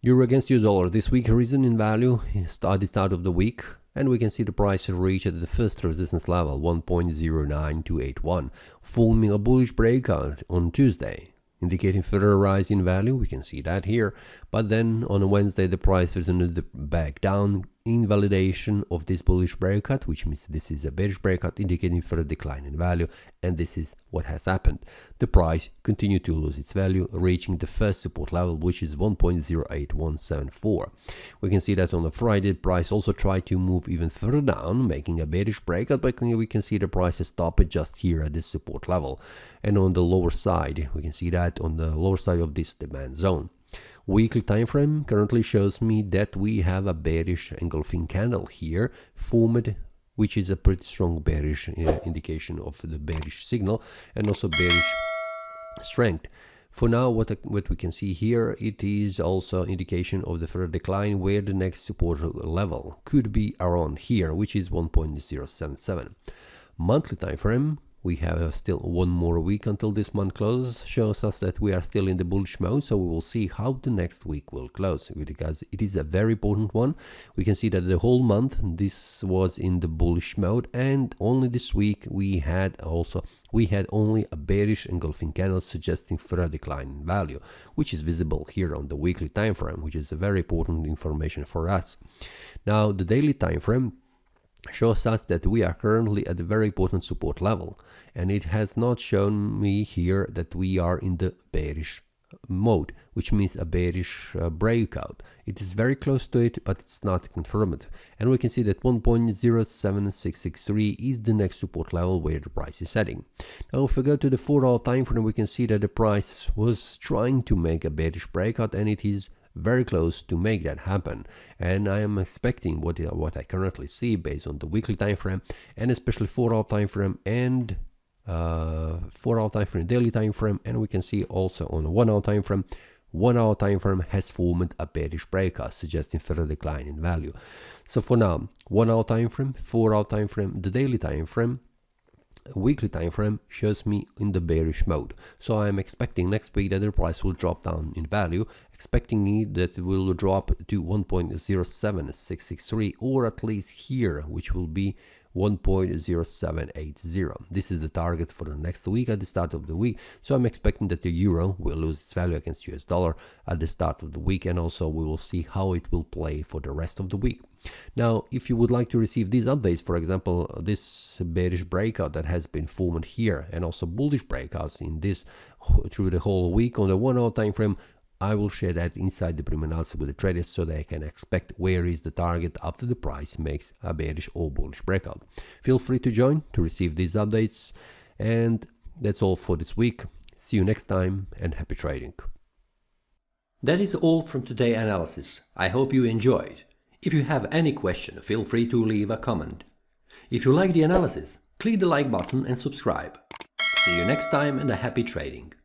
Euro against US dollar this week risen in value at the start of the week, and we can see the price reach at the first resistance level 1.09281, forming a bullish breakout on Tuesday, indicating further rise in value. We can see that here, but then on Wednesday the price returned back down in validation of this bullish breakout, which means this is a bearish breakout indicating further decline in value, and this is what has happened. The price continued to lose its value, reaching the first support level, which is 1.08174. We can see that on the Friday the price also tried to move even further down, making a bearish breakout, but we can see the price stopped just here at this support level, and on the lower side we can see that on the lower side of this demand zone. Weekly time frame currently shows me that we have a bearish engulfing candle here formed, which is a pretty strong bearish indication of the bearish signal and also bearish strength. For now, what we can see here, it is also indication of the further decline, where the next support level could be around here, which is 1.077. Monthly time frame, we have still one more week until this month closes, shows us that we are still in the bullish mode, so we will see how the next week will close, because it is a very important one. We can see that the whole month this was in the bullish mode, and only this week we had only a bearish engulfing candle suggesting further decline in value, which is visible here on the weekly time frame, which is a very important information for us. Now the daily time frame shows us that we are currently at a very important support level, and it has not shown me here that we are in the bearish mode, which means a bearish breakout. It is very close to it, but it's not confirmed, and we can see that 1.07663 is the next support level where the price is heading. Now if we go to the 4-hour time frame, we can see that the price was trying to make a bearish breakout, and it is very close to make that happen, and I am expecting what I currently see based on the weekly time frame, and especially 4-hour time frame and 4-hour time frame, daily time frame, and we can see also on a 1-hour time frame. 1-hour time frame has formed a bearish breakout, suggesting further decline in value. So for now, 1-hour time frame, 4-hour time frame, the daily time frame, weekly time frame shows me in the bearish mode. So I am expecting next week that the price will drop down in value, expecting it that it will drop to 1.07663, or at least here, which will be 1.0780. This is the target for the next week at the start of the week. So I'm expecting that the euro will lose its value against US dollar at the start of the week, and also we will see how it will play for the rest of the week. Now, if you would like to receive these updates, for example, this bearish breakout that has been formed here, and also bullish breakouts in this through the whole week on the 1-hour time frame, I will share that inside the pre-analysis with the traders so they can expect where is the target after the price makes a bearish or bullish breakout. Feel free to join to receive these updates, and that's all for this week. See you next time, and happy trading. That is all from today's analysis. I hope you enjoyed. If you have any question, feel free to leave a comment. If you like the analysis, click the like button and subscribe. See you next time, and a happy trading.